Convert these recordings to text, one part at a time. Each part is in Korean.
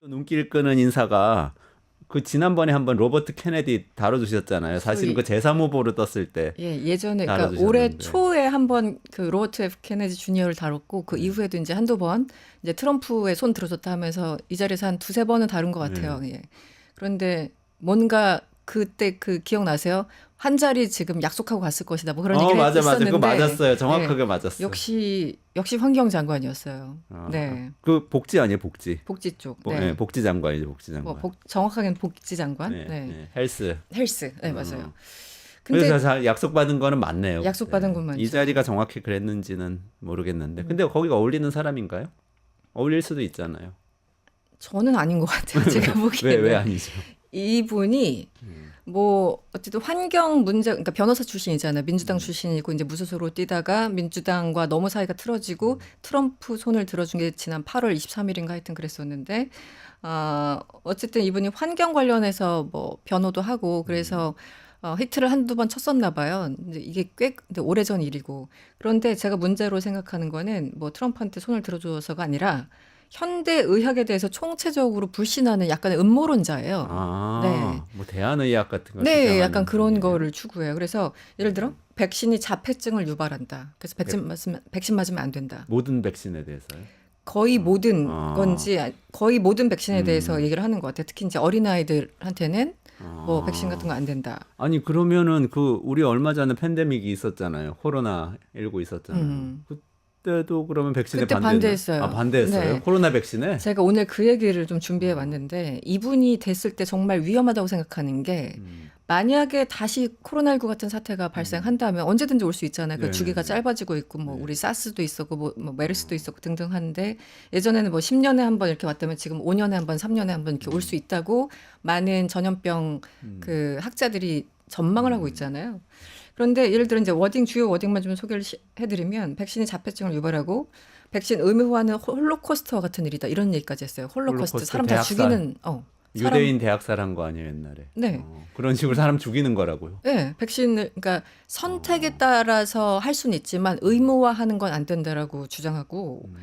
눈길 끄는 인사가 그 지난번에 한번 로버트 케네디 다뤄주셨잖아요. 사실은 그 제3 후보로 떴을 때 예, 예전에 그러니까 올해 다뤄주셨는데. 초에 한번 그 로버트 F 케네디 주니어를 다뤘고 그 네. 이후에도 이제 한두 번 이제 트럼프의 손 들어줬다 하면서 이 자리에서 한 두세 번은 다룬 것 네. 같아요. 예. 그런데 뭔가 그때 그 기억나세요? 한 자리 지금 약속하고 갔을 것이다. 뭐 그런 얘기를 맞아, 맞아. 그거 있었는데 맞았어요. 예, 정확하게 맞았어. 역시 환경장관이었어요. 아, 네. 그 복지 아니에요, 복지. 복지 쪽. 네, 네. 복지 장관이죠, 복지 뭐 장관. 정확하게는 복지 장관. 네, 네. 네, 헬스. 헬스. 네, 맞아요. 그래서 근데 잘 약속받은 거는 맞네요. 약속받은 네. 건 이 많죠. 자리가 정확히 그랬는지는 모르겠는데. 음. 근데 거기가 어울리는 사람인가요? 어울릴 수도 있잖아요. 저는 아닌 것 같아요. 제가 왜 보기에는. 아니죠? 이분이 뭐 어쨌든 환경 문제 그러니까 변호사 출신이잖아요. 민주당 출신이고 이제 무소속으로 뛰다가 민주당과 너무 사이가 틀어지고 트럼프 손을 들어준 게 지난 8월 23일인가 하여튼 그랬었는데 어쨌든 이분이 환경 관련해서 뭐 변호도 하고 그래서 히트를 한두 번 쳤었나 봐요. 이제 이게 꽤 근데 오래전 일이고. 그런데 제가 문제로 생각하는 거는 뭐 트럼프한테 손을 들어줘서가 아니라 현대 의학에 대해서 총체적으로 불신하는 약간의 음모론자예요. 네. 뭐 대한의학 같은 걸 네, 약간 주장하는 그런 분이에요. 거를 추구해요. 그래서 예를 들어 백신이 자폐증을 유발한다. 그래서 백- 백신 맞으면 안 된다. 모든 백신에 대해서요. 거의 모든 아, 건지 거의 모든 백신에 대해서 음, 얘기를 하는 것 같아요. 특히 이제 어린아이들한테는 뭐 백신 같은 거 아. 안 된다. 아니 그러면은 그 우리 얼마 전에 팬데믹이 있었잖아요. 코로나 19 있었잖아요. 음. 그때도 그러면 백신에 그때 반대했나? 아, 반대했어요. 반대했어요? 네. 코로나 백신에? 제가 오늘 그 얘기를 좀 준비해 어, 왔는데 이분이 됐을 때 정말 위험하다고 생각하는 게 음, 만약에 다시 코로나19 같은 사태가 발생한다면 언제든지 올 수 있잖아요. 그 주기가 네네네. 짧아지고 있고 뭐 네. 우리 사스도 있었고 뭐 메르스도 어, 있었고 등등 하는데 예전에는 뭐 10년에 한 번 이렇게 왔다면 지금 5년에 한 번, 3년에 한 번 이렇게 올 수 있다고 많은 전염병 음, 그 학자들이 전망을 하고 음, 있잖아요. 그런데 예를 들어 이제 주요 워딩만 좀 소개를 해드리면 백신이 자폐증을 유발하고 백신 의무화는 홀로코스터 같은 일이다 이런 얘기까지 했어요. 홀로코스트 홀로코스트 사람 다 대학살. 죽이는 사람 유대인 대학살 한 거 아니에요, 옛날에. 네. 그런 식으로 사람 죽이는 거라고요. 네, 백신을 그러니까 선택에 어, 따라서 할 수는 있지만 의무화하는 건 안 된다라고 주장하고 음,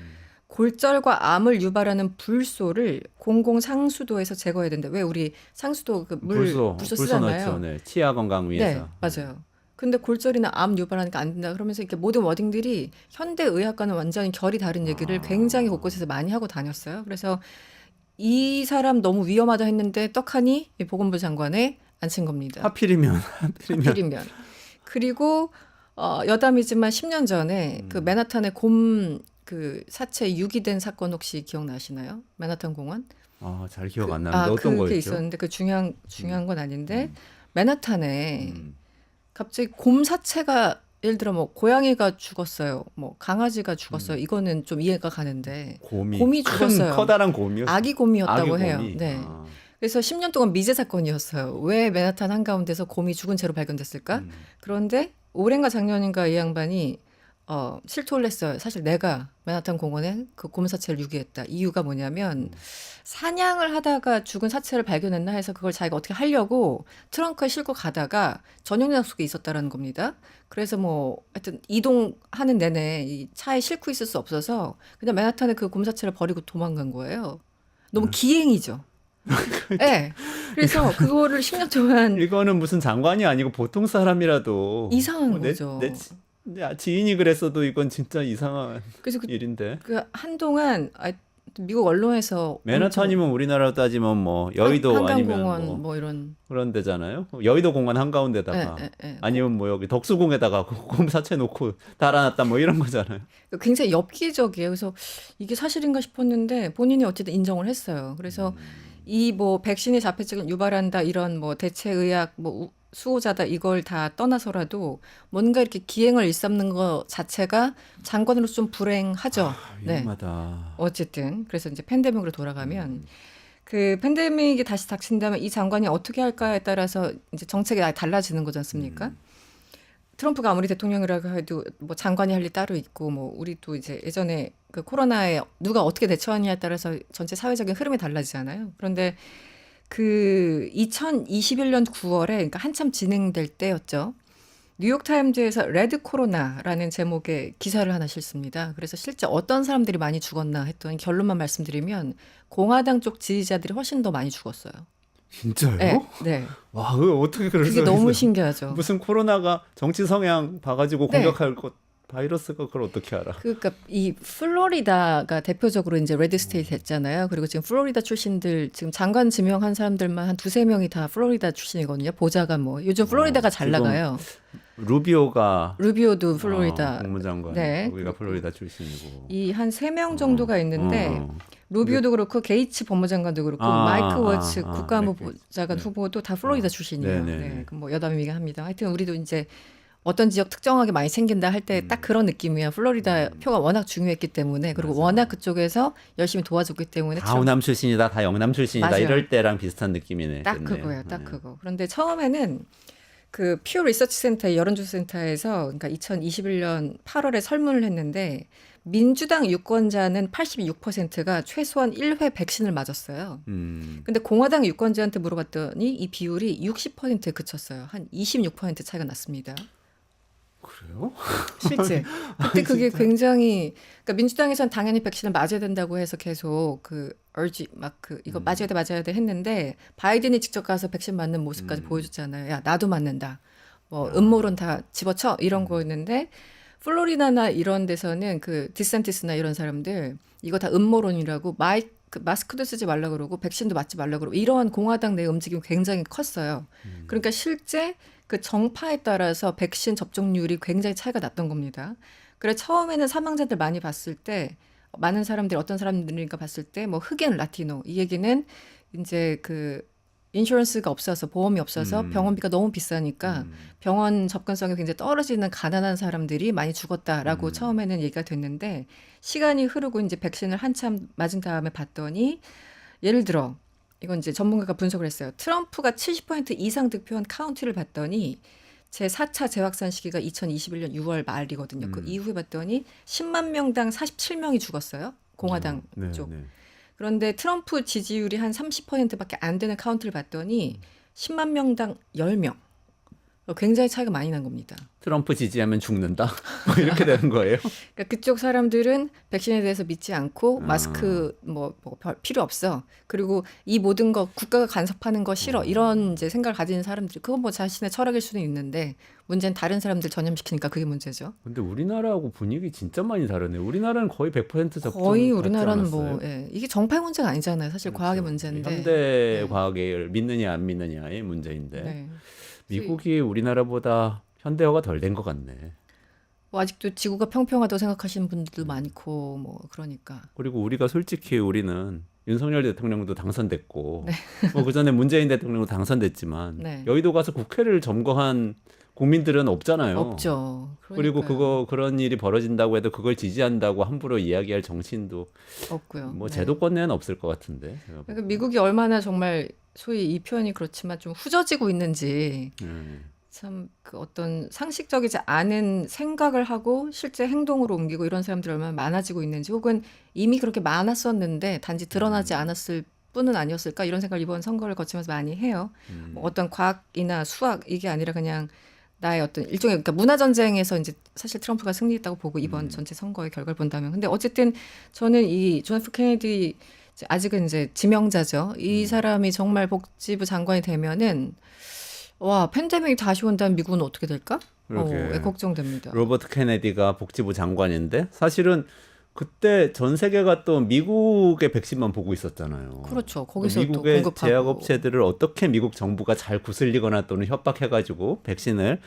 골절과 암을 유발하는 불소를 공공 상수도에서 제거해야 된다. 왜 우리 상수도 그 불소 불소 넣죠. 쓰잖아요. 네. 치아 건강 네, 위해서. 네. 맞아요. 근데 골절이나 암 유발하니까 안 된다. 그러면서 이렇게 모든 워딩들이 현대 의학과는 완전히 결이 다른 얘기를 굉장히 아, 곳곳에서 많이 하고 다녔어요. 그래서 이 사람 너무 위험하다 했는데 떡하니 이 보건부 장관에 앉힌 겁니다. 하필이면, 하필이면. 하필이면. 그리고 여담이지만 10년 전에 그 음, 맨하탄의 곰 그 사체 유기된 사건 혹시 기억나시나요? 맨하탄 공원? 잘 기억 안 나는데 어떤 그게 거였죠? 있었는데 그 음, 중요한 건 아닌데 음, 맨하탄에 음. 갑자기 곰 사체가 예를 들어 뭐 고양이가 죽었어요. 뭐 강아지가 죽었어요. 음. 이거는 좀 이해가 가는데 곰이 곰이 죽었어요. 커다란 곰이요. 아기 아기 곰이었다고 해요. 곰이. 네. 그래서 10년 동안 미제 사건이었어요. 왜 맨하탄 한가운데서 곰이 죽은 채로 발견됐을까? 음. 그런데 올해인가 작년인가 이 양반이 실토를 했어요. 사실 내가 맨하탄 공원에 그 곰 사체를 유기했다. 이유가 뭐냐면 음. 사냥을 하다가 죽은 사체를 발견했나 해서 그걸 자기가 어떻게 하려고 트렁크에 싣고 가다가 저녁 약속이 있었다라는 겁니다. 그래서 뭐 하여튼 이동하는 내내 이 차에 싣고 있을 수 없어서 그냥 맨하탄에 그 곰 사체를 버리고 도망간 거예요. 너무 기행이죠. 네. 그래서 그거를 10년 동안 이거는 무슨 장관이 아니고 보통 사람이라도 이상한 내 거죠. 지인이 그랬어도 이건 진짜 이상한 그래서 일인데. 한동안 미국 언론에서 엄청 맨하탄이면 우리나라로 따지면 뭐 여의도 아니면 한강공원 뭐 뭐 이런 그런 데잖아요. 여의도 공원 한가운데다가 아니면 뭐 여기 덕수궁에다가 곰 사체 놓고 달아놨다 뭐 이런 거잖아요. 굉장히 엽기적이에요. 그래서 이게 사실인가 싶었는데 본인이 어쨌든 인정을 했어요. 그래서 이 뭐 백신이 자폐증을 유발한다 이런 뭐 대체의학 뭐 수호자다 이걸 다 떠나서라도 뭔가 이렇게 기행을 일삼는 거 자체가 장관으로서 좀 불행하죠. 네. 위험하다. 어쨌든 그래서 이제 팬데믹으로 돌아가면 음, 그 팬데믹이 다시 닥친다면 이 장관이 어떻게 할까에 따라서 이제 정책이 아예 달라지는 거지 않습니까? 음, 트럼프가 아무리 대통령이라고 해도 뭐 장관이 할 일 따로 있고 뭐 우리도 이제 예전에 그 코로나에 누가 어떻게 대처하느냐에 따라서 전체 사회적인 흐름이 달라지잖아요. 그런데 그 2021년 9월에 그러니까 한참 진행될 때였죠. 뉴욕타임즈에서 레드 코로나라는 제목의 기사를 하나 실습니다. 그래서 실제 어떤 사람들이 많이 죽었나 했더니 결론만 말씀드리면 공화당 쪽 지지자들이 훨씬 더 많이 죽었어요. 진짜요? 네, 네. 와, 그거 어떻게 그럴 그게 수가 너무 있어요? 신기하죠. 무슨 코로나가 정치 성향 봐가지고 네. 공격할 것 바이러스가 그걸 어떻게 알아? 그러니까 이 플로리다가 대표적으로 이제 레드 스테이트 했잖아요. 그리고 지금 플로리다 출신들 지금 장관 지명한 사람들만 한 두세 명이 다 플로리다 출신이거든요. 보좌관 뭐 요즘 플로리다가 잘 지금 나가요. 루비오가 루비오도 플로리다. 국무장관, 네. 거기가 플로리다 출신이고. 이 한 세 명 정도가 있는데 루비오도 그렇고 게이츠 법무장관도 그렇고 마이크 워츠 국가안보 보좌관 후보도 다 플로리다 출신이에요. 네. 그럼 뭐 여담이긴 합니다. 하여튼 우리도 이제 어떤 지역 특정하게 많이 생긴다 할 때 딱 그런 느낌이야. 플로리다 표가 워낙 중요했기 때문에 그리고 맞아. 워낙 그쪽에서 열심히 도와줬기 때문에 다 호남 출신이다, 다 영남 출신이다 맞아요. 이럴 때랑 비슷한 느낌이네. 딱 그거예요. 딱 그거. 그런데 처음에는 그 퓨 리서치 센터 여론조사 센터에서 그러니까 2021년 8월에 설문을 했는데 민주당 유권자는 86%가 최소한 1회 백신을 맞았어요. 근데 공화당 유권자한테 물어봤더니 이 비율이 60%에 그쳤어요. 한 26% 차이가 났습니다. 그래요? 실제 그때 그게 굉장히 그러니까 민주당에서는 당연히 백신을 맞아야 된다고 해서 계속 그 urge 막 그 이거 맞아야 돼 했는데 바이든이 직접 가서 백신 맞는 모습까지 보여줬잖아요. 야 나도 맞는다. 뭐 음모론 다 집어쳐 이런 거였는데 플로리다나 이런 데서는 그 디센티스나 이런 사람들 이거 다 음모론이라고 그 마스크도 쓰지 말라 그러고 백신도 맞지 말라 그러고 이러한 공화당 내 움직임이 굉장히 컸어요. 그러니까 실제 그 정파에 따라서 백신 접종률이 굉장히 차이가 났던 겁니다. 그래 처음에는 사망자들 많이 봤을 때 많은 사람들이 어떤 사람들인가 봤을 때 뭐 흑인 라티노 이 얘기는 이제 그 인슈런스가 없어서 보험이 없어서 병원비가 너무 비싸니까 병원 접근성이 굉장히 떨어지는 가난한 사람들이 많이 죽었다라고 처음에는 얘기가 됐는데 시간이 흐르고 이제 백신을 한참 맞은 다음에 봤더니 예를 들어 이건 이제 전문가가 분석을 했어요. 트럼프가 70% 이상 득표한 카운티를 봤더니 제 4차 재확산 시기가 2021년 6월 말이거든요. 그 이후에 봤더니 10만 명당 47명이 죽었어요. 공화당 쪽. 네. 그런데 트럼프 지지율이 한 30%밖에 안 되는 카운티를 봤더니 10만 명당 10명. 굉장히 차이가 많이 난 겁니다. 트럼프 지지하면 죽는다? 뭐 이렇게 되는 거예요? 그러니까 그쪽 사람들은 백신에 대해서 믿지 않고 마스크 뭐 필요 없어. 그리고 이 모든 거 국가가 간섭하는 거 싫어. 이런 이제 생각을 가지는 사람들이 그건 뭐 자신의 철학일 수는 있는데 문제는 다른 사람들 전염시키니까 그게 문제죠. 근데 우리나라하고 분위기 진짜 많이 다르네. 우리나라는 거의 100% 접종 거의 받지 우리나라는 않았어요? 뭐 이게 정파의 문제가 아니잖아요. 사실 그렇죠. 과학의 문제인데. 현대 과학을 믿느냐 안 믿느냐의 문제인데 네. 미국이 우리나라보다 현대화가 덜 된 것 같네. 뭐 아직도 지구가 평평하다고 생각하시는 분들도 많고 뭐 그러니까. 그리고 우리가 솔직히 우리는 윤석열 대통령도 당선됐고 뭐 그전에 문재인 대통령도 당선됐지만 네. 여의도 가서 국회를 점거한 국민들은 없잖아요. 없죠. 그리고 그러니까요. 그런 일이 벌어진다고 해도 그걸 지지한다고 함부로 이야기할 정치인도 없고요. 뭐 네. 제도권 내는 없을 것 같은데. 그러니까 미국이 얼마나 정말 소위 이 표현이 그렇지만 좀 후져지고 있는지 참 그 어떤 상식적이지 않은 생각을 하고 실제 행동으로 옮기고 이런 사람들이 얼마나 많아지고 있는지 혹은 이미 그렇게 많았었는데 단지 드러나지 않았을 뿐은 아니었을까 이런 생각을 이번 선거를 거치면서 많이 해요. 뭐 어떤 과학이나 수학 이게 아니라 그냥 나의 어떤 일종의 그러니까 문화 전쟁에서 이제 사실 트럼프가 승리했다고 보고 이번 전체 선거의 결과를 본다면 근데 어쨌든 저는 이 존 F 케네디 아직은 이제 지명자죠. 이 사람이 정말 복지부 장관이 되면은 와 팬데믹이 다시 온다면 미국은 어떻게 될까? 그러게. 걱정됩니다. 로버트 케네디가 복지부 장관인데 사실은 그때 전 세계가 또 미국의 백신만 보고 있었잖아요. 그렇죠. 거기서 또 미국의 공급하고. 제약업체들을 어떻게 미국 정부가 잘 구슬리거나 또는 협박해가지고 백신을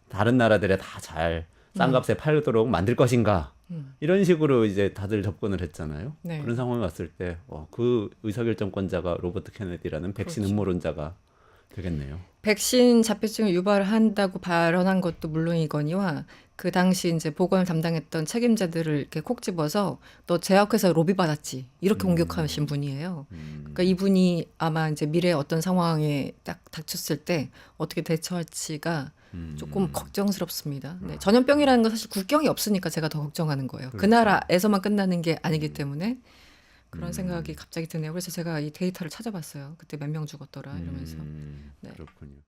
다른 나라들에 다 잘 싼 값에 팔도록 만들 것인가 이런 식으로 이제 다들 접근을 했잖아요. 네. 그런 상황이 왔을 때 그 의사결정권자가 로버트 케네디라는 백신 그렇죠. 음모론자가 되겠네요. 백신 자폐증을 유발한다고 발언한 것도 물론이거니와 그 당시 이제 보건을 담당했던 책임자들을 이렇게 콕 집어서 너 제약회사 로비 받았지 이렇게 공격하신 분이에요. 그러니까 이분이 아마 이제 미래 어떤 상황에 딱 닥쳤을 때 어떻게 대처할지가 조금 걱정스럽습니다. 네, 전염병이라는 건 사실 국경이 없으니까 제가 더 걱정하는 거예요. 그 나라에서만 끝나는 게 아니기 때문에 그런 생각이 갑자기 드네요. 그래서 제가 이 데이터를 찾아봤어요. 그때 몇 명 죽었더라 이러면서. 네. 그렇군요.